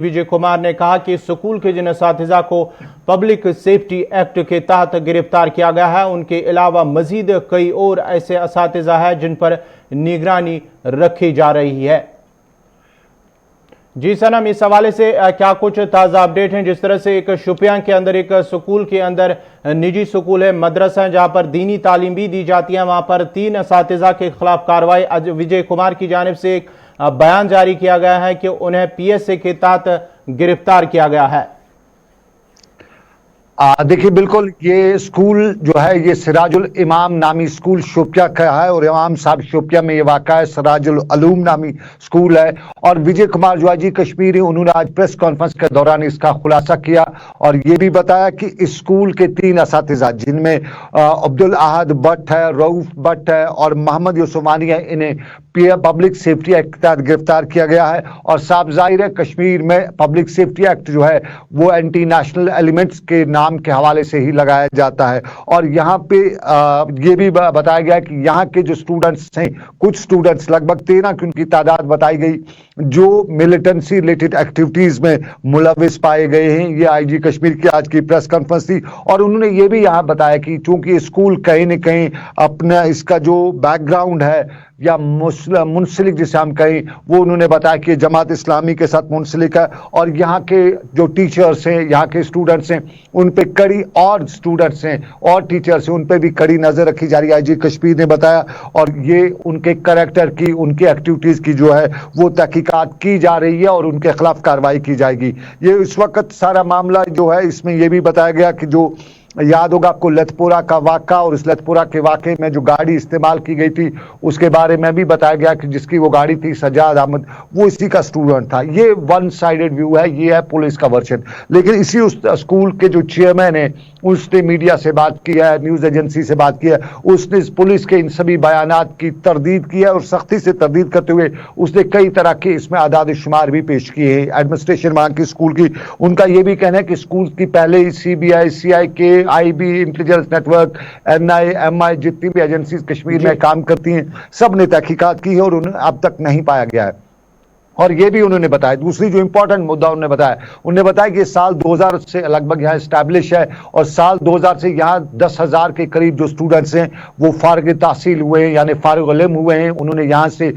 विजय कुमार ने कहा कि स्कूल के जिन असातिज़ा को पब्लिक सेफ्टी एक्ट के तहत गिरफ्तार किया गया है, उनके अलावा मजीद कई और ऐसे असातिज़ा हैं जिन पर निगरानी रखी जा रही है। जी सनम, इस हवाले से क्या कुछ ताज़ा अपडेट हैं? जिस तरह से एक शोपियां के अंदर एक स्कूल के अंदर निजी स्कूल है, मदरसा है, जहां पर दीनी तालीम भी दी जाती है, वहां पर 3 असातिज़ा के खिलाफ कार्रवाई आज विजय कुमार की जानिब से एक बयान जारी किया गया है कि उन्हें पीएसए के तहत गिरफ्तार किया गया है। देखिए, बिल्कुल ये स्कूल जो है ये सिराजुल इमाम नामी स्कूल शोपिया का है और इमाम साहब शोपिया में ये वाक़ा है। सिराजुल अलूम नामी स्कूल है और विजय कुमार जो जी कश्मीरी, उन्होंने आज प्रेस कॉन्फ्रेंस के दौरान इसका खुलासा किया और ये भी बताया कि इस स्कूल के 3 असातिज़ा जिनमें अब्दुल अहद भट्ट है, रऊफ भट्ट है और मोहम्मद यूसुफानी है, इन्हें पब्लिक सेफ्टी एक्ट के तहत गिरफ्तार किया गया है। और साफ जाहिर है कश्मीर में पब्लिक सेफ्टी एक्ट जो है वो एंटी नेशनल एलिमेंट्स के नाम के हवाले से ही लगाया जाता है। और यहाँ पे ये भी बताया गया कि यहाँ के जो स्टूडेंट्स हैं, कुछ स्टूडेंट्स लगभग 13 की उनकी तादाद बताई गई जो मिलिटेंसी रिलेटेड एक्टिविटीज में मुलविस पाए गए हैं। ये आईजी कश्मीर की आज की प्रेस कॉन्फ्रेंस थी और उन्होंने ये भी यहाँ बताया कि चूंकि स्कूल कहीं न कहीं अपना इसका जो बैकग्राउंड है या मुंसलिक जिसे हम कहें, वो उन्होंने बताया कि जमात इस्लामी के साथ मुंसलिक है और यहाँ के जो टीचर्स हैं, यहाँ के स्टूडेंट्स हैं, उन पे कड़ी और स्टूडेंट्स हैं और टीचर्स हैं, उन पे भी कड़ी नजर रखी जा रही है, आईजी कश्मीर ने बताया। और ये उनके करैक्टर की, उनकी एक्टिविटीज की जो है वो तहकीकात की जा रही है और उनके खिलाफ कार्रवाई की जाएगी। ये इस वक्त सारा मामला जो है इसमें यह भी बताया गया कि जो याद होगा आपको लतपुरा का वाक़ा और इस लतपुरा के वाक़े में जो गाड़ी इस्तेमाल की गई थी उसके बारे में भी बताया गया कि जिसकी वो गाड़ी थी सज्जाद अहमद, वो इसी का स्टूडेंट था। ये वन साइडेड व्यू है, ये है पुलिस का वर्जन। लेकिन इसी उस स्कूल के जो चेयरमैन है उसने मीडिया से बात की है, न्यूज़ एजेंसी से बात की है, उसने पुलिस के इन सभी बयानात की तरदीद की है और सख्ती से तरदीद करते हुए उसने कई तरह के इसमें आदाद शुमार भी पेश किए हैं। एडमिनिस्ट्रेशन वहाँ की स्कूल की, उनका ये भी कहना है कि स्कूल की पहले ही CBI, CIK, IB, intelligence network, NI, MI जितनी भी एजेंसीज कश्मीर में काम करती हैं, सब ने तहकीकात की है और उन्हें अब तक नहीं पाया गया है। और ये भी उन्होंने बताया, दूसरी जो इंपॉर्टेंट मुद्दा उन्होंने बताया कि साल 2000 से लगभग यहाँ स्टैब्लिश है और साल 2000 से यहाँ 10,000 के करीब जो स्टूडेंट्स हैं वो फारिग तहसील हुए हैं, यानी फारिग इल्म हुए हैं। उन्होंने यहाँ से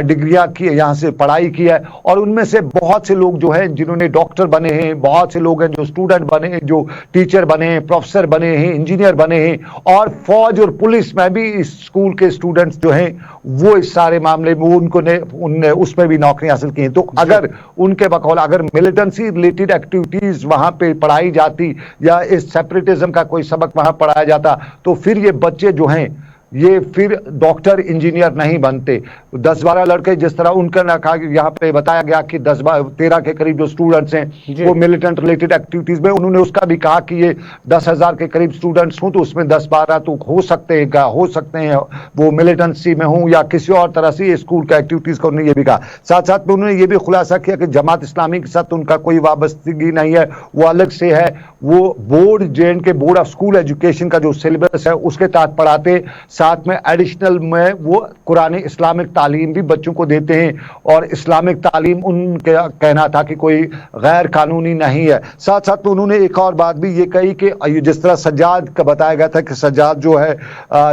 डिग्रियाँ की, यहाँ से पढ़ाई की है और उनमें से बहुत से लोग जो हैं जिन्होंने डॉक्टर बने हैं, बहुत से लोग हैं जो स्टूडेंट बने हैं, जो टीचर बने हैं, प्रोफेसर बने हैं, इंजीनियर बने हैं और फौज और पुलिस में भी इस स्कूल के स्टूडेंट्स जो हैं वो इस सारे मामले में उनने उसमें भी नौकरियां की हैं। तो अगर उनके बकौल अगर मिलिटेंसी रिलेटेड एक्टिविटीज वहां पे पढ़ाई जाती या इस सेपरेटिज्म का कोई सबक वहां पढ़ाया जाता तो फिर ये बच्चे जो हैं ये फिर डॉक्टर इंजीनियर नहीं बनते। 10-12 लड़के जिस तरह उनका ना कहा, यहाँ पे बताया गया कि 10-13 के करीब जो स्टूडेंट्स हैं वो मिलिटेंट रिलेटेड एक्टिविटीज में, उन्होंने उसका भी कहा कि ये 10,000 के करीब स्टूडेंट्स हों तो उसमें 10-12 तो हो सकते हैं वो मिलिटेंसी में हों या किसी और तरह से ये स्कूल का एक्टिविटीज का उन्होंने ये भी कहा। साथ साथ में उन्होंने ये भी खुलासा किया कि जमात इस्लामी के साथ उनका कोई वाबस्तगी नहीं है, वो अलग से है, वो board JNK board of school education का जो सिलेबस है उसके तहत पढ़ाते, साथ में एडिशनल में वो कुरानी इस्लामिक तालीम भी बच्चों को देते हैं और इस्लामिक तालीम उनका कहना था कि कोई गैर कानूनी नहीं है। साथ साथ में उन्होंने एक और बात भी ये कही कि जिस तरह सज्जाद का बताया गया था कि सज्जाद जो है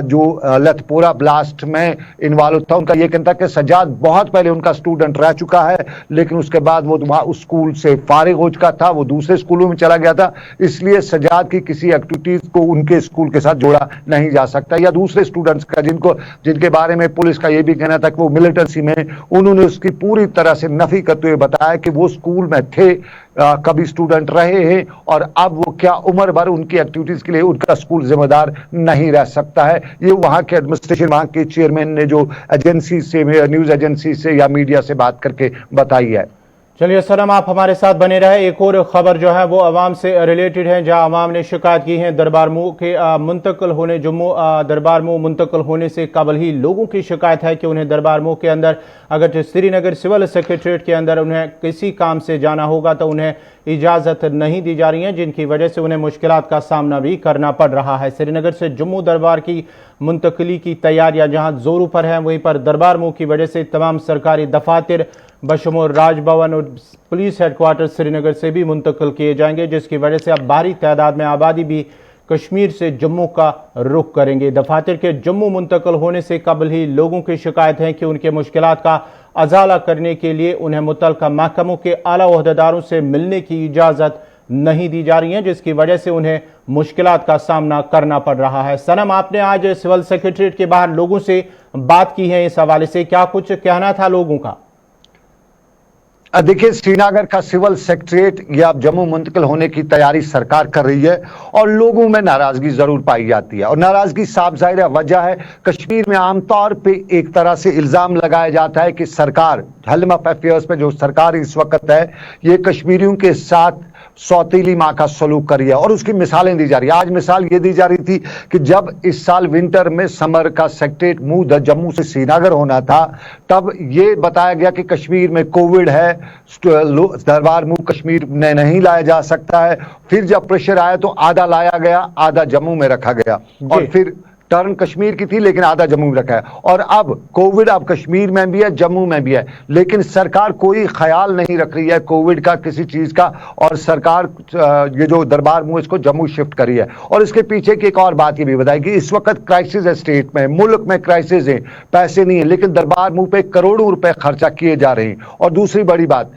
जो लतपुरा ब्लास्ट में इन्वॉल्व था, उनका ये कहना था कि सज्जाद बहुत पहले उनका स्टूडेंट रह चुका है लेकिन उसके बाद वो वहाँ उस स्कूल से फारिग हो चुका था, वो दूसरे स्कूलों में चला गया था, इसलिए सज्जाद की किसी एक्टिविटीज को उनके स्कूल के साथ जोड़ा नहीं जा सकता। या दूसरे स्टूडेंट्स का जिनके बारे में पुलिस का यह भी कहना था कि वो मिलिटेंसी में, उन्होंने उसकी पूरी तरह से नफी करते हुए बताया कि वो स्कूल में थे, कभी स्टूडेंट रहे हैं और अब वो क्या उम्र भर उनकी एक्टिविटीज के लिए उनका स्कूल जिम्मेदार नहीं रह सकता है। ये वहां के एडमिनिस्ट्रेशन, वहां के चेयरमैन ने जो एजेंसी से, न्यूज एजेंसी से या मीडिया से बात करके बताई है। चलिए सनम, आप हमारे साथ बने रहे। एक और खबर जो है वो अवाम से रिलेटेड है, जहां अवाम ने शिकायत की है दरबारमू के मुंतकिल होने, जम्मू दरबारमू मुंतकिल होने से कबल ही लोगों की शिकायत है कि उन्हें दरबारमू के अंदर अगर श्रीनगर सिविल सेक्रेटरीट के अंदर उन्हें किसी काम से जाना होगा तो उन्हें इजाज़त नहीं दी जा रही है, जिनकी वजह से उन्हें मुश्किलात का सामना भी करना पड़ रहा है। श्रीनगर से जम्मू दरबार की मुंतकली की तैयारियां जहां जोरों पर हैं, वहीं पर दरबार मूव की वजह से तमाम सरकारी दफातर बशमूल राजभवन और पुलिस हेडक्वार्टर श्रीनगर से भी मुंतकिल किए जाएंगे, जिसकी वजह से अब भारी तादाद में आबादी भी कश्मीर से जम्मू का रुख करेंगे। दफातर के जम्मू मुंतकिल होने से कबल ही लोगों की शिकायत है कि उनके मुश्किलात का अजाला करने के लिए उन्हें मुतल्लिका महकमों के आला ओहदेदारों से मिलने की इजाज़त नहीं दी जा रही है, जिसकी वजह से उन्हें मुश्किलात का सामना करना पड़ रहा है। सनम, आपने आज सिविल सेक्रेटरीट के बाहर लोगों से बात की है, इस हवाले से क्या कुछ कहना था लोगों का? देखिए, श्रीनगर का सिविल सेक्रेटरीट या जम्मू मुंतकिल होने की तैयारी सरकार कर रही है और लोगों में नाराजगी जरूर पाई जाती है और नाराजगी साफ जाहिर वजह है। कश्मीर में आमतौर पे एक तरह से इल्जाम लगाया जाता है कि सरकार हेल्म ऑफ अफेयर्स में जो सरकार इस वक्त है, ये कश्मीरियों के साथ सौतीली माँ का सलूक कर रही है और उसकी मिसालें दी जा रही है। आज मिसाल ये दी जा रही थी कि जब इस साल विंटर में समर का सेक्रेटरीट मूव जम्मू से श्रीनगर होना था, तब ये बताया गया कि कश्मीर में कोविड है, दरबार मूव कश्मीर में नहीं लाया जा सकता है। फिर जब प्रेशर आया तो आधा लाया गया, आधा जम्मू में रखा गया और फिर टर्न कश्मीर की थी लेकिन आधा जम्मू में रखा है। और अब कोविड अब कश्मीर में भी है, जम्मू में भी है, लेकिन सरकार कोई ख्याल नहीं रख रही है कोविड का, किसी चीज का, और सरकार ये जो दरबार मूव इसको जम्मू शिफ्ट करी है। और इसके पीछे की एक और बात ये भी बताई कि इस वक्त क्राइसिस है, स्टेट में, मुल्क में क्राइसिस है, पैसे नहीं है, लेकिन दरबार मूव पे करोड़ों रुपए खर्चा किए जा रहे हैं। और दूसरी बड़ी बात,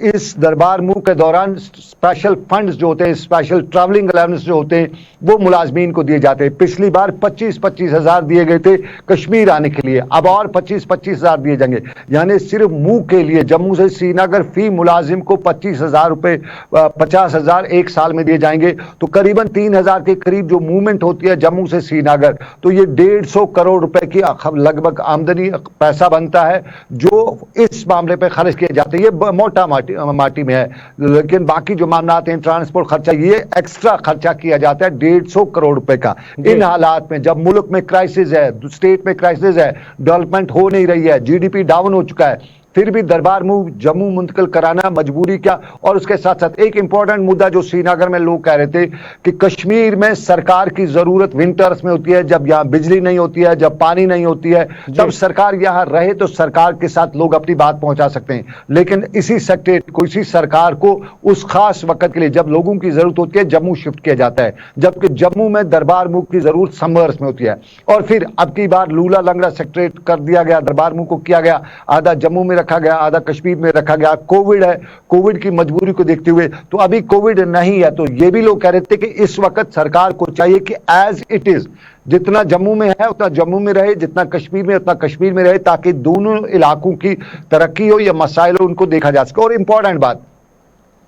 इस दरबार मूव के दौरान स्पेशल फंड्स जो होते हैं, स्पेशल ट्रैवलिंग अलाउंस जो होते हैं, वो मुलाजमीन को दिए जाते हैं। पिछली बार 25-25 हजार दिए गए थे कश्मीर आने के लिए, अब और 25-25 हजार दिए जाएंगे। यानी सिर्फ मूव के लिए जम्मू से श्रीनगर फी मुलाजिम को 25 हजार रुपए, 50 हजार एक साल में दिए जाएंगे। तो करीबन 3 हजार के करीब जो मूवमेंट होती है जम्मू से श्रीनगर, तो ये 150 करोड़ रुपए की लगभग आमदनी पैसा बनता है जो इस मामले पर खर्च किए जाते हैं। ये मोटा माटी में है, लेकिन बाकी जो मामलात हैं, ट्रांसपोर्ट खर्चा, ये एक्स्ट्रा खर्चा किया जाता है 150 करोड़ रुपए का। इन हालात में जब मुल्क में क्राइसिस है, स्टेट में क्राइसिस है, डेवलपमेंट हो नहीं रही है, जीडीपी डाउन हो चुका है, फिर भी दरबार मूव जम्मू मुंतकिल कराना मजबूरी क्या। और उसके साथ साथ एक इंपॉर्टेंट मुद्दा जो श्रीनगर में लोग कह रहे थे कि कश्मीर में सरकार की जरूरत विंटर्स में होती है, जब यहाँ बिजली नहीं होती है, जब पानी नहीं होती है, तब सरकार यहाँ रहे तो सरकार के साथ लोग अपनी बात पहुंचा सकते हैं। लेकिन इसी सेक्रेटरीट को, इसी सरकार को उस खास वक्त के लिए जब लोगों की जरूरत होती है जम्मू शिफ्ट किया जाता है, जबकि जम्मू में दरबार मूव की जरूरत समर्स में होती है। और फिर अब की बार लूला लंगड़ा सेक्रेटरीट कर दिया गया, दरबार मूव को किया गया, आधा जम्मू में रखा गया, आधा कश्मीर में रखा गया। कोविड है, कोविड की मजबूरी को देखते हुए, तो अभी कोविड नहीं है, तो ये भी लोग कह रहे थे कि इस वक्त सरकार को चाहिए कि एज इट इज, जितना जम्मू में है उतना जम्मू में रहे, जितना कश्मीर में उतना कश्मीर में रहे, ताकि दोनों इलाकों की तरक्की हो या मसाइल हो, उनको देखा जा सके। और इंपॉर्टेंट बात,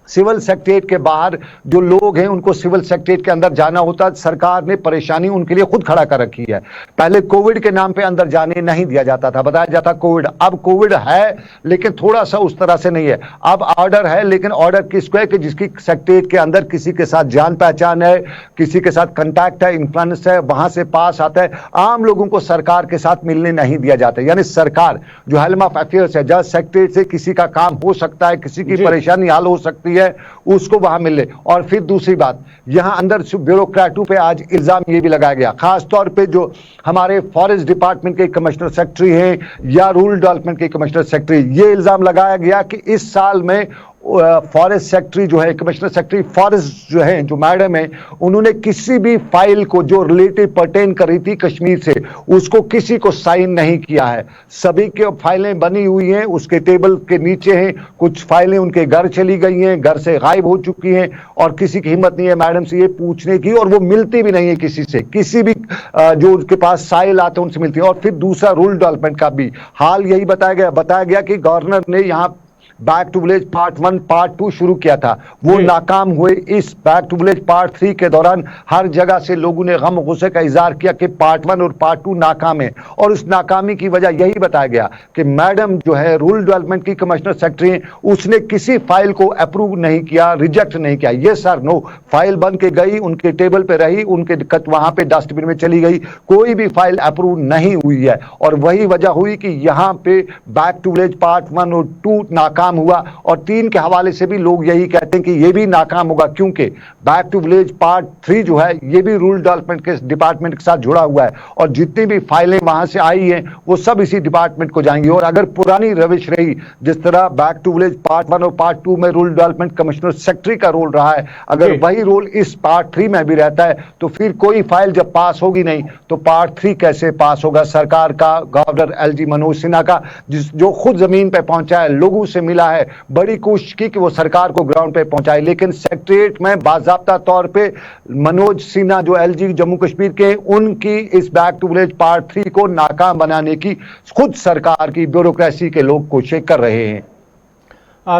सिविल सेक्रेटरीट के बाहर जो लोग हैं उनको सिविल सेक्रेटरीट के अंदर जाना होता है। सरकार ने परेशानी उनके लिए खुद खड़ा कर रखी है। पहले कोविड के नाम पे अंदर जाने नहीं दिया जाता था, बताया जाता कोविड, अब कोविड है लेकिन थोड़ा सा उस तरह से नहीं है। अब ऑर्डर है, लेकिन ऑर्डर किसको है कि जिसकी सेक्रेटरीट के अंदर किसी के साथ जान पहचान है, किसी के साथ कंटैक्ट है, इन्फ्लुएंस है, वहां से पास आता है। आम लोगों को सरकार के साथ मिलने नहीं दिया जाता। यानी सरकार जो हेल्म ऑफ अफेयर्स है, जहां सेक्रेटरीट से किसी का काम हो सकता है, किसी की परेशानी हल हो सकती है, उसको वहां मिले। और फिर दूसरी बात, यहां अंदर ब्यूरोक्रेटों पे आज इल्जाम ये भी लगाया गया, खास तौर पे जो हमारे फॉरेस्ट डिपार्टमेंट के कमिश्नर सेक्रेटरी हैं या रूरल डेवलपमेंट के कमिश्नर सेक्रेटरी, ये इल्जाम लगाया गया कि इस साल में फॉरेस्ट सेक्रेटरी जो है, कमिश्नर सेक्रेटरी फॉरेस्ट जो है, जो मैडम है, उन्होंने किसी भी फाइल को जो रिलेटिव पर्टेन कर रही थी कश्मीर से, उसको किसी को साइन नहीं किया है। सभी के फाइलें बनी हुई हैं, उसके टेबल के नीचे हैं। कुछ फाइलें उनके घर चली गई हैं, घर से गायब हो चुकी हैं, और किसी की हिम्मत नहीं है मैडम से ये पूछने की, और वो मिलती भी नहीं है किसी से, किसी भी जो उसके पास साइल आते हैं उनसे मिलती है। और फिर दूसरा, रूरल डेवलपमेंट का भी हाल यही बताया गया कि गवर्नर ने यहाँ back to village part 1 part 2 शुरू किया था, वो नाकाम हुए। इस बैक टू विलेज पार्ट 3 के दौरान हर जगह से लोगों ने गम गुस्से का इजहार किया कि पार्ट 1 और पार्ट 2 नाकाम है, और उस नाकामी की वजह यही बताया गया कि मैडम जो है रूरल डेवलपमेंट की कमिश्नर सेक्रेटरी हैं, उसने किसी फाइल को अप्रूव नहीं किया, रिजेक्ट नहीं किया। ये सर नो, फाइल बन के गई, उनके टेबल पे रही, उनके वहां पे डस्टबिन में चली गई, कोई भी फाइल अप्रूव नहीं हुई है। और वही वजह हुई कि यहाँ पे बैक टू विलेज पार्ट 1 और 2 नाकाम नाकाम हुआ, और 3 के हवाले से भी लोग यही कहते हैं कि ये भी नाकाम होगा, क्योंकि बैक टू विलेज पार्ट 3 जो है ये भी रूरल डेवलपमेंट के डिपार्टमेंट के साथ जुड़ा हुआ है, और जितनी भी फाइलें वहां से आई हैं वो सब इसी डिपार्टमेंट को जाएंगी। और अगर पुरानी रविश रही, जिस तरह बैक टू विलेज पार्ट 1 और पार्ट 2 में रूरल डेवलपमेंट कमिश्नर सेक्रेटरी का रोल रहा है, अगर वही रोल इस पार्ट 3 में भी रहता है तो फिर कोई फाइल जब पास होगी नहीं तो पार्ट 3 कैसे पास होगा। सरकार का, गवर्नर एलजी मनोज सिन्हा का, जो खुद जमीन पे पहुंचा है, लोगों से मिला है, बड़ी कोशिश की कि वो सरकार को ग्राउंड पे पहुंचाए, लेकिन सेक्रेटरीट में बाकायदा तौर पे मनोज सिन्हा जो एलजी जम्मू कश्मीर के, उनकी इस बैक टू विलेज पार्ट 3 को नाकाम बनाने की खुद सरकार की ब्यूरोक्रेसी के लोग कोशिश कर रहे हैं।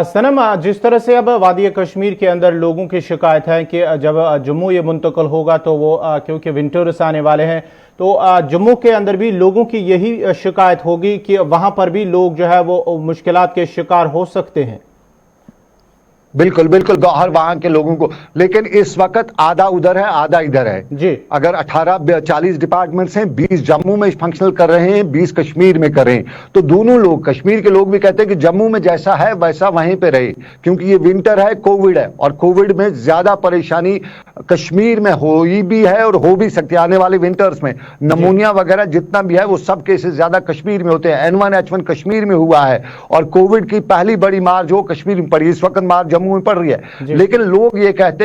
सनम, जिस तरह से अब वादी कश्मीर के अंदर लोगों की शिकायत है कि जब जम्मू ये मुंतकिल होगा तो वो क्योंकि विंटर्स आने वाले हैं तो जम्मू के अंदर भी लोगों की यही शिकायत होगी कि वहां पर भी लोग जो है वो मुश्किलात के शिकार हो सकते हैं। बिल्कुल बिल्कुल गौहर वहां के लोगों को, लेकिन इस वक्त आधा उधर है आधा इधर है जी। अगर 18-40 डिपार्टमेंट्स हैं, 20 जम्मू में फंक्शनल कर रहे हैं, 20 कश्मीर में कर रहे हैं, तो दोनों लोग, कश्मीर के लोग भी कहते हैं कि जम्मू में जैसा है वैसा वहीं पे रहे, क्योंकि ये विंटर है, कोविड है, और कोविड में ज्यादा परेशानी कश्मीर में हुई भी है और हो भी सकती है आने वाले विंटर्स में। नमूनिया वगैरह जितना भी है वो सब केसेस ज्यादा कश्मीर में होते हैं। N1H1 कश्मीर में हुआ है, और कोविड की पहली बड़ी मार जो कश्मीर में पड़ी, इस वक्त मार जम्मू में पड़ रही है। लेकिन लोग ये कहते हैं